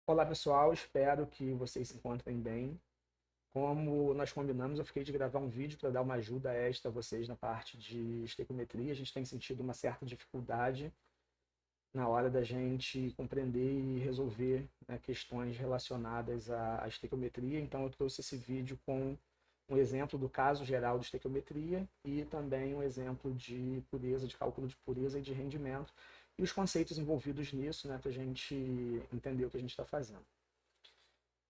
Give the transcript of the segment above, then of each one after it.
Olá pessoal, espero que vocês se encontrem bem. Como nós combinamos, eu fiquei de gravar um vídeo para dar uma ajuda extra a vocês na parte de estequiometria. A gente tem sentido uma certa dificuldade na hora da gente compreender e resolver, né, questões relacionadas à estequiometria. Então eu trouxe esse vídeo com um exemplo do caso geral de estequiometria e também um exemplo de pureza, de cálculo de pureza e de rendimento e os conceitos envolvidos nisso, né, para a gente entender o que a gente está fazendo.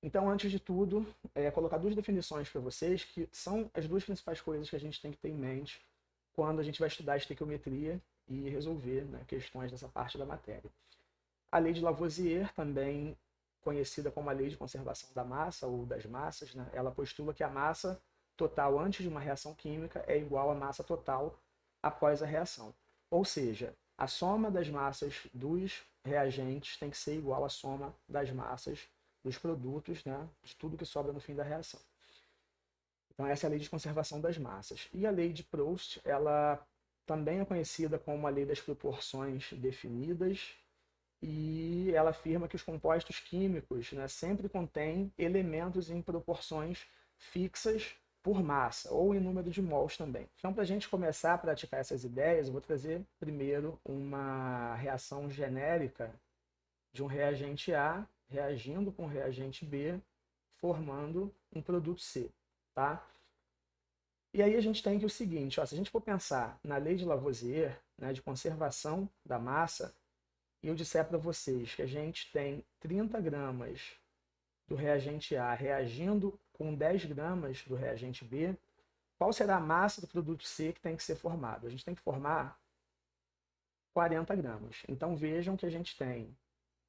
Então, antes de tudo, colocar duas definições para vocês, que são as duas principais coisas que a gente tem que ter em mente quando a gente vai estudar estequiometria e resolver, né, questões dessa parte da matéria. A lei de Lavoisier, também conhecida como a lei de conservação da massa ou das massas, né, ela postula que a massa total antes de uma reação química é igual à massa total após a reação. Ou seja, a soma das massas dos reagentes tem que ser igual à soma das massas dos produtos, né, de tudo que sobra no fim da reação. Então essa é a lei de conservação das massas. E a lei de Proust, ela também é conhecida como a lei das proporções definidas, e ela afirma que os compostos químicos, né, sempre contêm elementos em proporções fixas por massa, ou em número de mols também. Então, para a gente começar a praticar essas ideias, eu vou trazer primeiro uma reação genérica de um reagente A reagindo com o reagente B, formando um produto C. Tá? E aí a gente tem que o seguinte, ó, se a gente for pensar na lei de Lavoisier, né, de conservação da massa, e eu disser para vocês que a gente tem 30 gramas do reagente A reagindo com 10 gramas do reagente B, qual será a massa do produto C que tem que ser formado? A gente tem que formar 40 gramas. Então vejam que a gente tem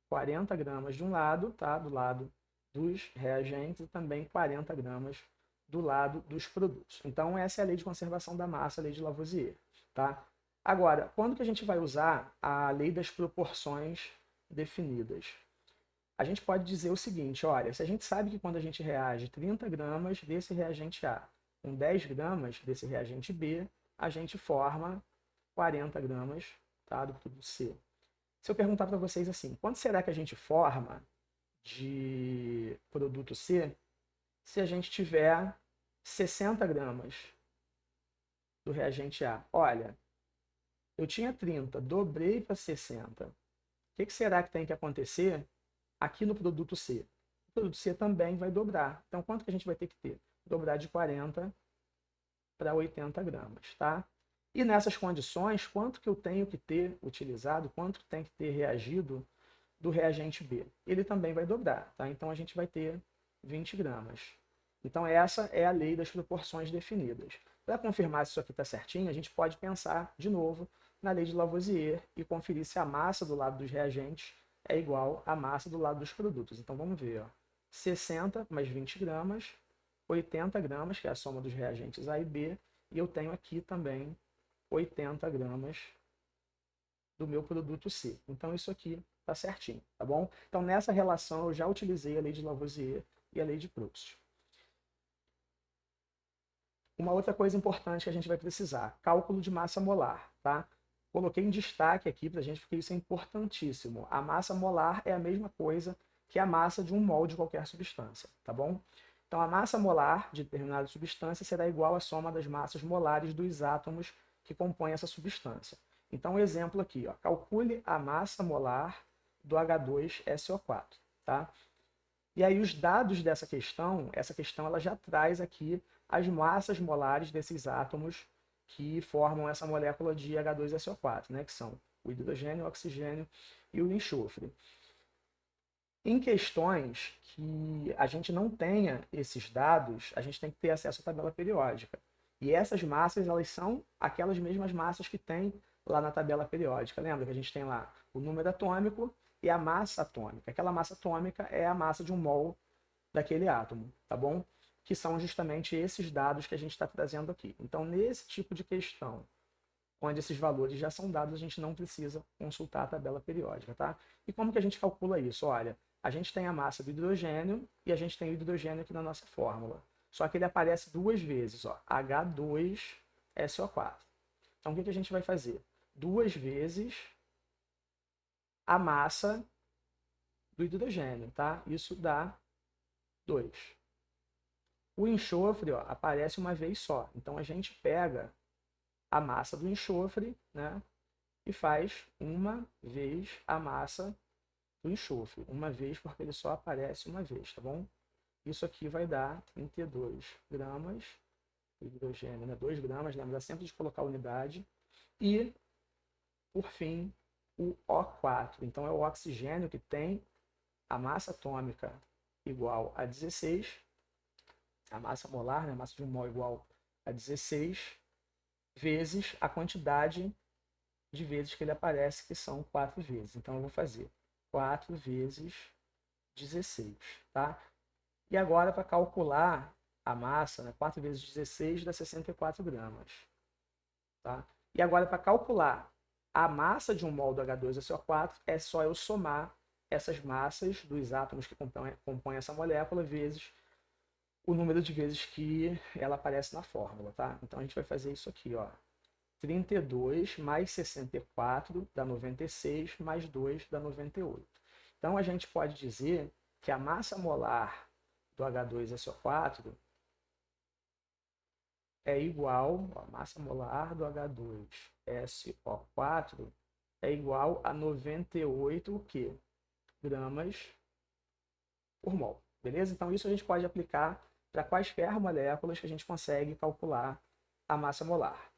40 gramas de um lado, tá? Do lado dos reagentes, e também 40 gramas do lado dos produtos. Então essa é a lei de conservação da massa, a lei de Lavoisier. Tá? Agora, quando que a gente vai usar a lei das proporções definidas? A gente pode dizer o seguinte, olha, se a gente sabe que quando a gente reage 30 gramas desse reagente A com 10 gramas desse reagente B, a gente forma 40 gramas, tá, do produto C. Se eu perguntar para vocês assim, quanto será que a gente forma de produto C se a gente tiver 60 gramas do reagente A? Olha, eu tinha 30, dobrei para 60. O que será que tem que acontecer aqui no produto C? O produto C também vai dobrar. Então, quanto que a gente vai ter que ter? Dobrar de 40 para 80 gramas, tá? E nessas condições, quanto que eu tenho que ter utilizado, quanto tem que ter reagido do reagente B? Ele também vai dobrar, tá? Então a gente vai ter 20 gramas. Então essa é a lei das proporções definidas. Para confirmar se isso aqui está certinho, a gente pode pensar de novo na lei de Lavoisier e conferir se a massa do lado dos reagentes é igual à massa do lado dos produtos. Então vamos ver, ó. 60 mais 20 gramas, 80 gramas, que é a soma dos reagentes A e B, e eu tenho aqui também 80 gramas do meu produto C. Então isso aqui está certinho, tá bom? Então nessa relação eu já utilizei a lei de Lavoisier e a lei de Proust. Uma outra coisa importante que a gente vai precisar, cálculo de massa molar, tá? Coloquei em destaque aqui para a gente porque isso é importantíssimo. A massa molar é a mesma coisa que a massa de um mol de qualquer substância, tá bom? Então a massa molar de determinada substância será igual à soma das massas molares dos átomos que compõem essa substância. Então, exemplo aqui, ó, calcule a massa molar do H2SO4, tá? E aí os dados dessa questão, essa questão ela já traz aqui as massas molares desses átomos que formam essa molécula de H2SO4, né, que são o hidrogênio, o oxigênio e o enxofre. Em questões que a gente não tenha esses dados, a gente tem que ter acesso à tabela periódica. E essas massas, elas são aquelas mesmas massas que tem lá na tabela periódica. Lembra que a gente tem lá o número atômico e a massa atômica. Aquela massa atômica é a massa de um mol daquele átomo, tá bom? Que são justamente esses dados que a gente está trazendo aqui. Então, nesse tipo de questão, onde esses valores já são dados, a gente não precisa consultar a tabela periódica, tá? E como que a gente calcula isso? Olha, a gente tem a massa do hidrogênio e a gente tem o hidrogênio aqui na nossa fórmula. Só que ele aparece duas vezes, ó, H2SO4. Então, o que a gente vai fazer? Duas vezes a massa do hidrogênio, tá? Isso dá 2. O enxofre, ó, aparece uma vez só. Então, a gente pega a massa do enxofre, né? E faz uma vez a massa do enxofre. Uma vez, porque ele só aparece uma vez, tá bom? Isso aqui vai dar 32 gramas de hidrogênio, né? 2 gramas, lembra sempre de colocar a unidade. E, por fim, o O4. Então, é o oxigênio que tem a massa atômica igual a 16, a massa molar, né? A massa de um mol igual a 16, vezes a quantidade de vezes que ele aparece, que são 4 vezes. Então, eu vou fazer 4 vezes 16, tá? E agora, para calcular a massa, né? 4 vezes 16 dá 64 gramas. Tá? E agora, para calcular a massa de um mol do H2SO4, é só eu somar essas massas dos átomos que compõem essa molécula vezes o número de vezes que ela aparece na fórmula. Tá? Então, a gente vai fazer isso aqui. Ó. 32 mais 64 dá 96, mais 2 dá 98. Então, a gente pode dizer que a massa molar do H2SO4 é igual, a massa molar do H2SO4 é igual a 98 o quê? Gramas por mol. Beleza? Então, isso a gente pode aplicar para quaisquer moléculas que a gente consegue calcular a massa molar.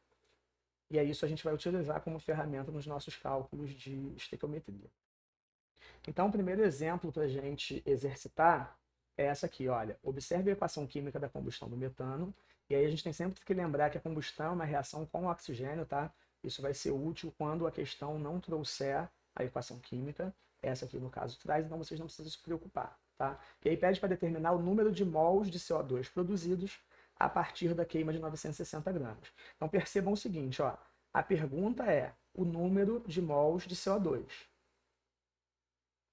E é isso a gente vai utilizar como ferramenta nos nossos cálculos de estequiometria. Então, o primeiro exemplo para a gente exercitar é essa aqui, olha. Observe a equação química da combustão do metano. E aí a gente tem sempre que lembrar que a combustão é uma reação com o oxigênio, tá? Isso vai ser útil quando a questão não trouxer a equação química. Essa aqui, no caso, traz, então vocês não precisam se preocupar, tá? E aí pede para determinar o número de mols de CO2 produzidos a partir da queima de 960 gramas. Então percebam o seguinte, ó. A pergunta é o número de mols de CO2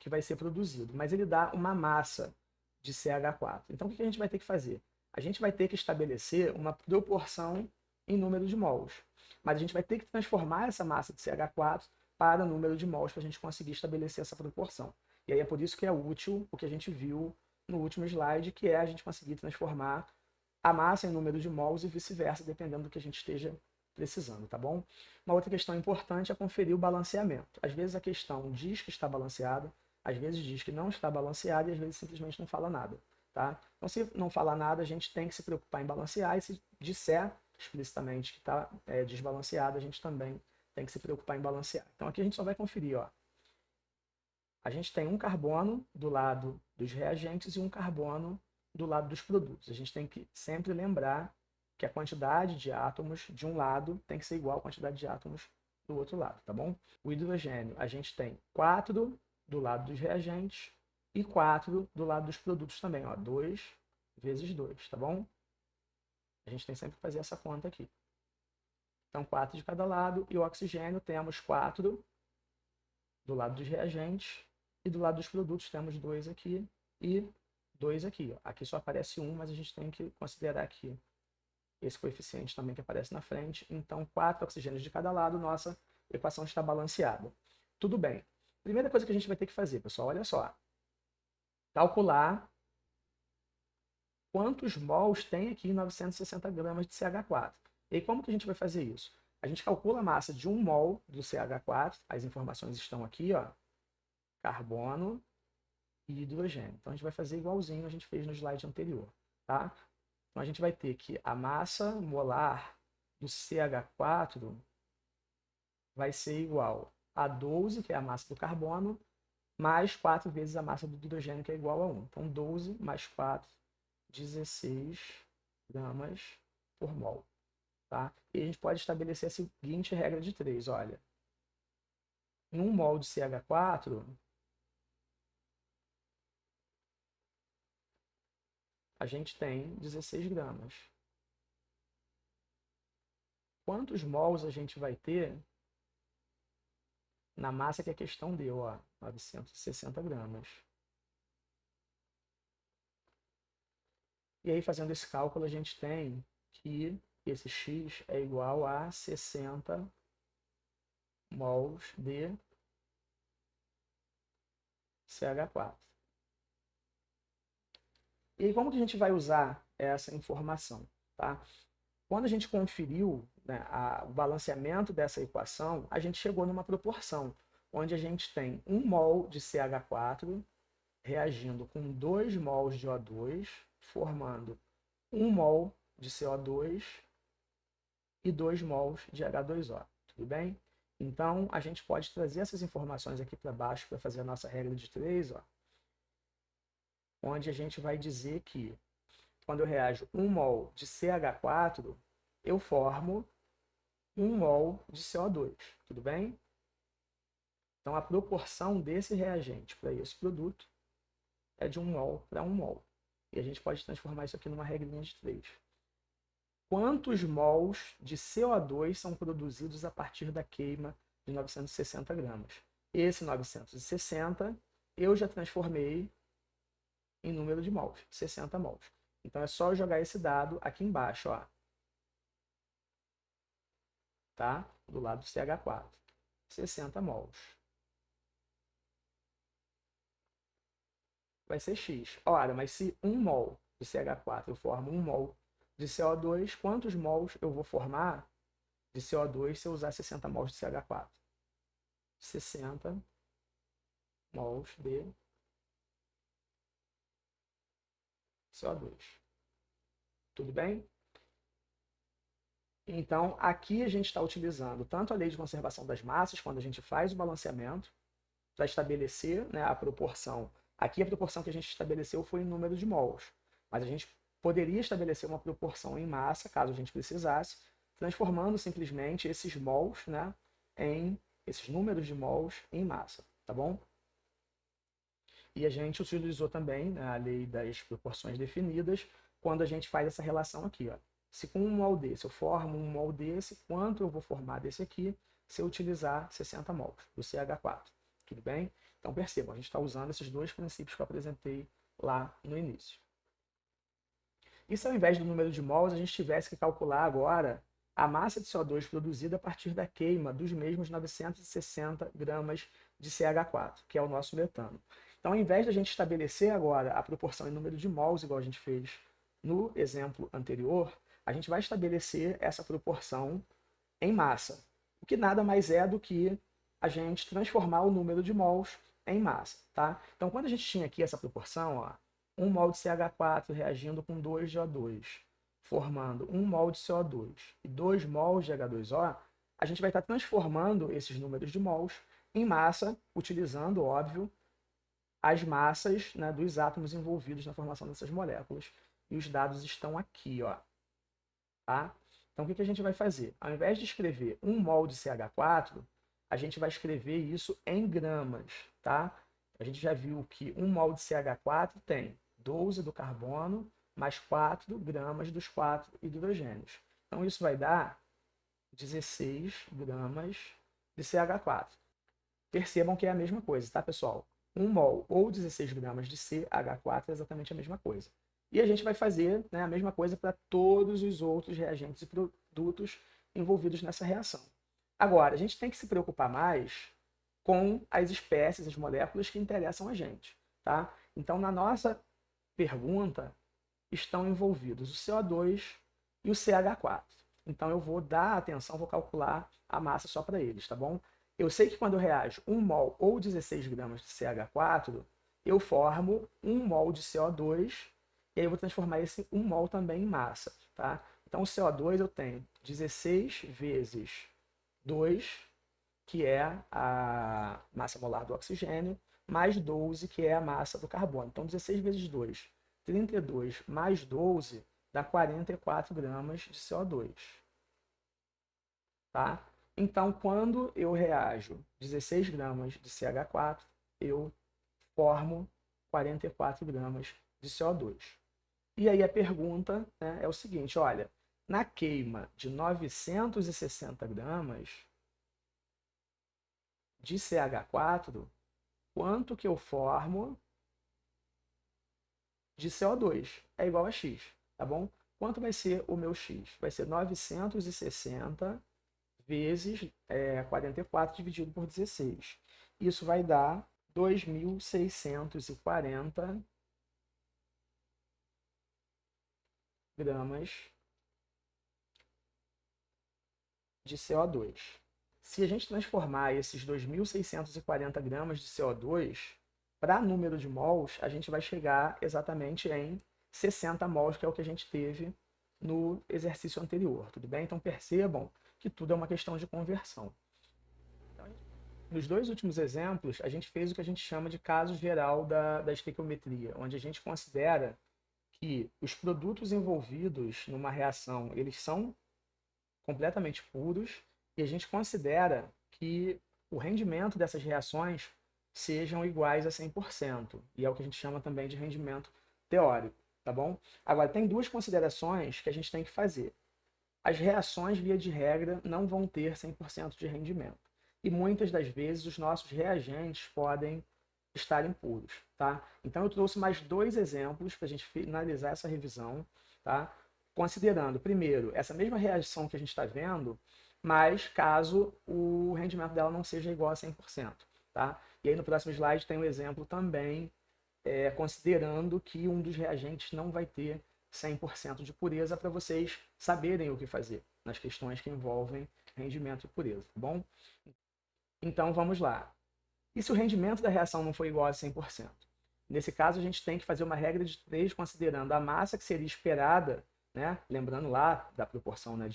que vai ser produzido, mas ele dá uma massa de CH4. Então, o que a gente vai ter que fazer? A gente vai ter que estabelecer uma proporção em número de mols, mas a gente vai ter que transformar essa massa de CH4 para número de mols para a gente conseguir estabelecer essa proporção. E aí é por isso que é útil o que a gente viu no último slide, que é a gente conseguir transformar a massa em número de mols e vice-versa, dependendo do que a gente esteja precisando, tá bom? Uma outra questão importante é conferir o balanceamento. Às vezes a questão diz que está balanceada, às vezes diz que não está balanceada e às vezes simplesmente não fala nada, tá? Então, se não falar nada, a gente tem que se preocupar em balancear, e se disser explicitamente que está desbalanceado, a gente também tem que se preocupar em balancear. Então, aqui a gente só vai conferir, ó. A gente tem um carbono do lado dos reagentes e um carbono do lado dos produtos. A gente tem que sempre lembrar que a quantidade de átomos de um lado tem que ser igual à quantidade de átomos do outro lado, tá bom? O hidrogênio, a gente tem 4 do lado dos reagentes e 4 do lado dos produtos também, ó, 2 vezes 2, tá bom? A gente tem sempre que fazer essa conta aqui. Então, 4 de cada lado, e o oxigênio temos 4 do lado dos reagentes, e do lado dos produtos temos 2 aqui e 2 aqui. Ó. Aqui só aparece 1, mas a gente tem que considerar aqui esse coeficiente também que aparece na frente. Então, 4 oxigênios de cada lado, nossa equação está balanceada. Tudo bem. Primeira coisa que a gente vai ter que fazer, pessoal, olha só. Calcular quantos mols tem aqui em 960 gramas de CH4. E aí, como que a gente vai fazer isso? A gente calcula a massa de 1 mol do CH4, as informações estão aqui, ó, carbono e hidrogênio. Então, a gente vai fazer igualzinho a gente fez no slide anterior, tá? Então, a gente vai ter que a massa molar do CH4 vai ser igual a 12, que é a massa do carbono, mais 4 vezes a massa do hidrogênio, que é igual a 1. Então, 12 mais 4, 16 gramas por mol. Tá? E a gente pode estabelecer a seguinte regra de 3. Olha, em 1 mol de CH4, a gente tem 16 gramas. Quantos mols a gente vai ter na massa que a questão deu? Ó, 960 gramas. E aí, fazendo esse cálculo, a gente tem que esse X é igual a 60 mols de CH4. E aí, como que a gente vai usar essa informação? Tá? Quando a gente conferiu, né, o balanceamento dessa equação, a gente chegou numa proporção, onde a gente tem 1 mol de CH4 reagindo com 2 mols de O2, formando 1 mol de CO2 e 2 mols de H2O. Tudo bem? Então, a gente pode trazer essas informações aqui para baixo para fazer a nossa regra de 3, ó, onde a gente vai dizer que quando eu reajo 1 mol de CH4, eu formo 1 mol de CO2. Tudo bem? Então, a proporção desse reagente para esse produto é de 1 mol para 1 mol. E a gente pode transformar isso aqui numa regrinha de 3. Quantos mols de CO2 são produzidos a partir da queima de 960 gramas? Esse 960 eu já transformei em número de mols, 60 mols. Então é só jogar esse dado aqui embaixo, ó. Tá? Do lado do CH4. 60 mols. Vai ser X. Ora, mas se 1 mol de CH4 eu formo 1 mol de CO2, quantos mols eu vou formar de CO2 se eu usar 60 mols de CH4? 60 mols de CO2. Tudo bem? Então, aqui a gente está utilizando tanto a lei de conservação das massas, quando a gente faz o balanceamento, para estabelecer, né, a proporção. Aqui a proporção que a gente estabeleceu foi em número de mols, mas a gente poderia estabelecer uma proporção em massa, caso a gente precisasse, transformando simplesmente esses mols, né, esses números de mols em massa, tá bom? E a gente utilizou também, né, a lei das proporções definidas quando a gente faz essa relação aqui, ó. Se com um mol desse eu formo um mol desse, quanto eu vou formar desse aqui se eu utilizar 60 mols do CH4? Tudo bem? Então percebam, a gente está usando esses dois princípios que eu apresentei lá no início. E se ao invés do número de mols a gente tivesse que calcular agora a massa de CO2 produzida a partir da queima dos mesmos 960 gramas de CH4, que é o nosso metano. Então, ao invés de a gente estabelecer agora a proporção em número de mols, igual a gente fez no exemplo anterior, a gente vai estabelecer essa proporção em massa, o que nada mais é do que a gente transformar o número de mols em massa. Tá? Então, quando a gente tinha aqui essa proporção, ó, 1 mol de CH4 reagindo com 2 de O2, formando 1 mol de CO2 e 2 mols de H2O, a gente vai estar transformando esses números de mols em massa, utilizando, óbvio, as massas, né, dos átomos envolvidos na formação dessas moléculas. E os dados estão aqui, ó. Tá? Então, o que a gente vai fazer? Ao invés de escrever 1 mol de CH4, a gente vai escrever isso em gramas. Tá? A gente já viu que 1 mol de CH4 tem 12 do carbono mais 4 gramas dos 4 hidrogênios. Então, isso vai dar 16 gramas de CH4. Percebam que é a mesma coisa, tá, pessoal? 1 mol ou 16 gramas de CH4 é exatamente a mesma coisa. E a gente vai fazer, né, a mesma coisa para todos os outros reagentes e produtos envolvidos nessa reação. Agora, a gente tem que se preocupar mais com as espécies, as moléculas que interessam a gente. Tá? Então, na nossa pergunta, estão envolvidos o CO2 e o CH4. Então, eu vou dar atenção, vou calcular a massa só para eles, tá bom? Eu sei que quando eu reajo 1 mol ou 16 gramas de CH4, eu formo 1 mol de CO2, e aí eu vou transformar esse 1 mol também em massa. Tá? Então, o CO2 eu tenho 16 vezes 2, que é a massa molar do oxigênio, mais 12, que é a massa do carbono. Então, 16 vezes 2, 32 mais 12 dá 44 gramas de CO2. Tá? Então, quando eu reajo 16 gramas de CH4, eu formo 44 gramas de CO2. E aí a pergunta, né, é o seguinte, olha, na queima de 960 gramas de CH4, quanto que eu formo de CO2? É igual a X, tá bom? Quanto vai ser o meu X? Vai ser 960 vezes 44 dividido por 16. Isso vai dar 2.640 gramas de CO2. Se a gente transformar esses 2.640 gramas de CO2 para número de mols, a gente vai chegar exatamente em 60 mols, que é o que a gente teve no exercício anterior, tudo bem? Então percebam que tudo é uma questão de conversão. Nos dois últimos exemplos, a gente fez o que a gente chama de caso geral da estequiometria, onde a gente considera que os produtos envolvidos numa reação, eles são completamente puros, e a gente considera que o rendimento dessas reações sejam iguais a 100%, e é o que a gente chama também de rendimento teórico, tá bom? Agora, tem duas considerações que a gente tem que fazer. As reações, via de regra, não vão ter 100% de rendimento. E muitas das vezes os nossos reagentes podem estar impuros, tá? Então eu trouxe mais dois exemplos para a gente finalizar essa revisão, tá? Considerando, primeiro, essa mesma reação que a gente está vendo, mas caso o rendimento dela não seja igual a 100%, tá? E aí no próximo slide tem um exemplo também, considerando que um dos reagentes não vai ter 100% de pureza, para vocês saberem o que fazer nas questões que envolvem rendimento e pureza, tá bom? Então vamos lá. E se o rendimento da reação não for igual a 100%? Nesse caso, a gente tem que fazer uma regra de 3, considerando a massa que seria esperada, né? Lembrando lá da proporção, né,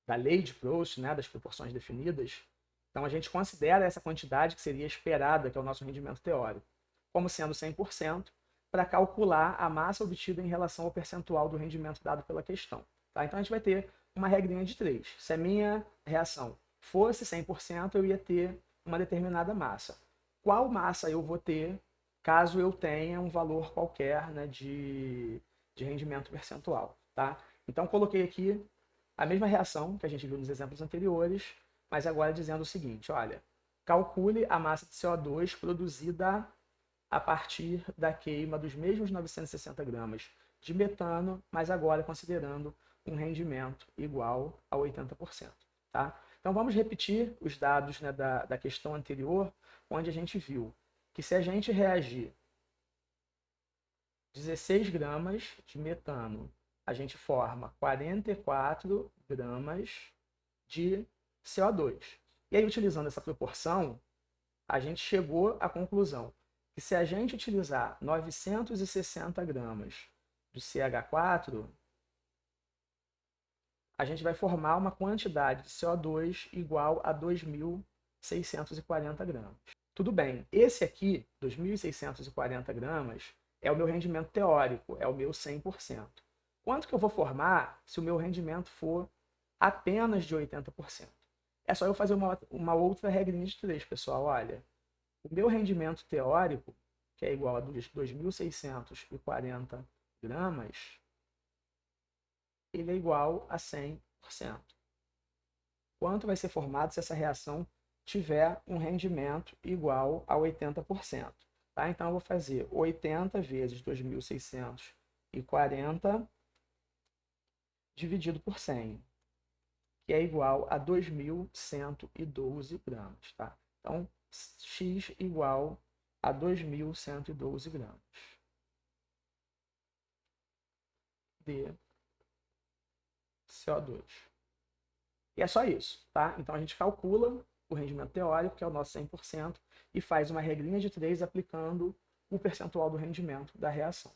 da lei de Proust, né, das proporções definidas. Então a gente considera essa quantidade que seria esperada, que é o nosso rendimento teórico, como sendo 100%, para calcular a massa obtida em relação ao percentual do rendimento dado pela questão. Tá? Então a gente vai ter uma regrinha de 3. Se a minha reação fosse 100%, eu ia ter uma determinada massa. Qual massa eu vou ter caso eu tenha um valor qualquer, né, de rendimento percentual? Tá? Então coloquei aqui a mesma reação que a gente viu nos exemplos anteriores, mas agora dizendo o seguinte, olha, calcule a massa de CO2 produzida a partir da queima dos mesmos 960 gramas de metano, mas agora considerando um rendimento igual a 80%. Tá? Então vamos repetir os dados, né, da questão anterior, onde a gente viu que se a gente reagir 16 gramas de metano, a gente forma 44 gramas de CO2. E aí, utilizando essa proporção, a gente chegou à conclusão que se a gente utilizar 960 gramas do CH4, a gente vai formar uma quantidade de CO2 igual a 2.640 gramas. Tudo bem, esse aqui, 2.640 gramas, é o meu rendimento teórico, é o meu 100%. Quanto que eu vou formar se o meu rendimento for apenas de 80%? É só eu fazer uma outra regrinha de 3, pessoal. Olha, o meu rendimento teórico, que é igual a 2.640 gramas, ele é igual a 100%. Quanto vai ser formado se essa reação tiver um rendimento igual a 80%? Tá? Então, eu vou fazer 80 vezes 2.640 dividido por 100, que é igual a 2.112 gramas. Tá? Então, X igual a 2.112 gramas de CO2. E é só isso, tá? Então a gente calcula o rendimento teórico, que é o nosso 100%, e faz uma regrinha de 3 aplicando o percentual do rendimento da reação.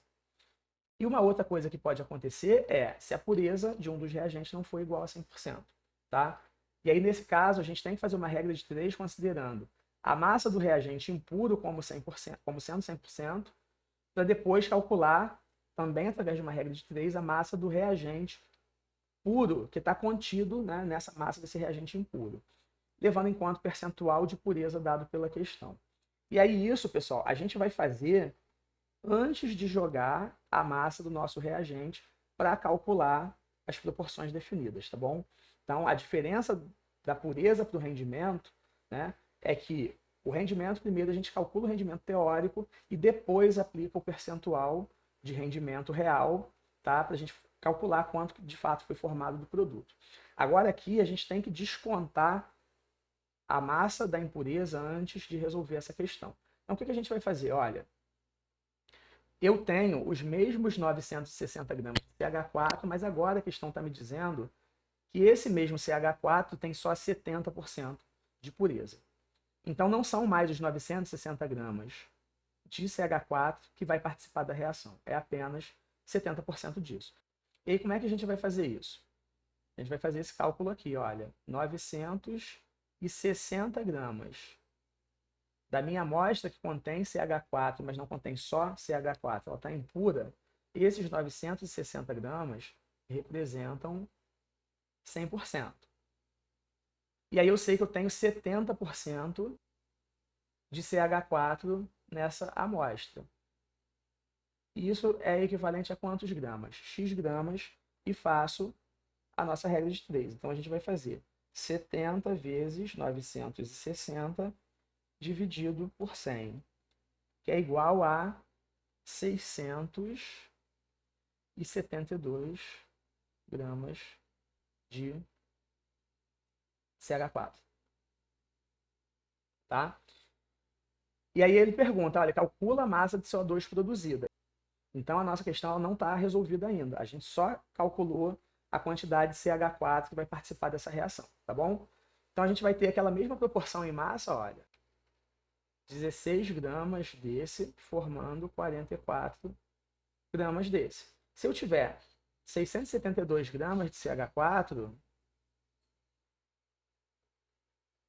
E uma outra coisa que pode acontecer é se a pureza de um dos reagentes não for igual a 100%, tá? E aí, nesse caso, a gente tem que fazer uma regra de 3 considerando a massa do reagente impuro como 100%, como sendo 100%, para depois calcular, também através de uma regra de 3, a massa do reagente puro que está contido, né, nessa massa desse reagente impuro, levando em conta o percentual de pureza dado pela questão. E aí isso, pessoal, a gente vai fazer antes de jogar a massa do nosso reagente para calcular as proporções definidas, tá bom? Então, a diferença da pureza para o rendimento, né, é que o rendimento, primeiro a gente calcula o rendimento teórico e depois aplica o percentual de rendimento real, tá, para a gente calcular quanto de fato foi formado do produto. Agora aqui a gente tem que descontar a massa da impureza antes de resolver essa questão. Então, o que a gente vai fazer? Olha, eu tenho os mesmos 960 gramas de CH4, mas agora a questão está me dizendo que esse mesmo CH4 tem só 70% de pureza. Então, não são mais os 960 gramas de CH4 que vai participar da reação. É apenas 70% disso. E aí, como é que a gente vai fazer isso? A gente vai fazer esse cálculo aqui, olha. 960 gramas da minha amostra que contém CH4, mas não contém só CH4, ela está impura. Esses 960 gramas representam 100%. E aí eu sei que eu tenho 70% de CH4 nessa amostra. E isso é equivalente a quantos gramas? X gramas, e faço a nossa regra de 3. Então a gente vai fazer 70 vezes 960 dividido por 100, que é igual a 672 gramas de CH4. Tá? E aí ele pergunta, olha, calcula a massa de CO2 produzida. Então a nossa questão não está resolvida ainda. A gente só calculou a quantidade de CH4 que vai participar dessa reação, tá bom? Então a gente vai ter aquela mesma proporção em massa, olha, 16 gramas desse formando 44 gramas desse. Se eu tiver 672 gramas de CH4,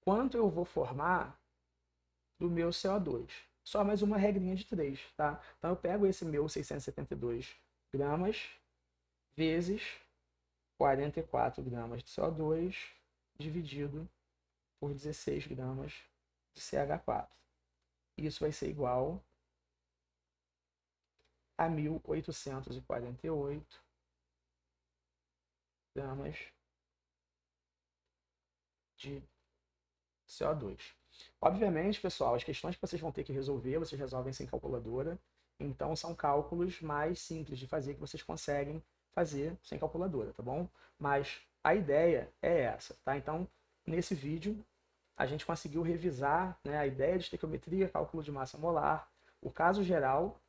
quanto eu vou formar do meu CO2? Só mais uma regrinha de 3, tá? Então eu pego esse meu 672 gramas vezes 44 gramas de CO2 dividido por 16 gramas de CH4. Isso vai ser igual a 1.848 gramas de CO2. Obviamente, pessoal, as questões que vocês vão ter que resolver, vocês resolvem sem calculadora. Então, são cálculos mais simples de fazer que vocês conseguem fazer sem calculadora, tá bom? Mas a ideia é essa, tá? Então, nesse vídeo, a gente conseguiu revisar, né, a ideia de estequiometria, cálculo de massa molar, o caso geral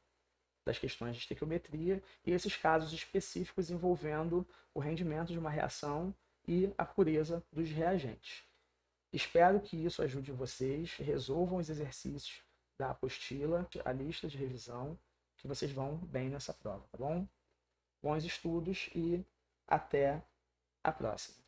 das questões de estequiometria e esses casos específicos envolvendo o rendimento de uma reação e a pureza dos reagentes. Espero que isso ajude vocês, resolvam os exercícios da apostila, a lista de revisão, que vocês vão bem nessa prova, tá bom? Bons estudos e até a próxima.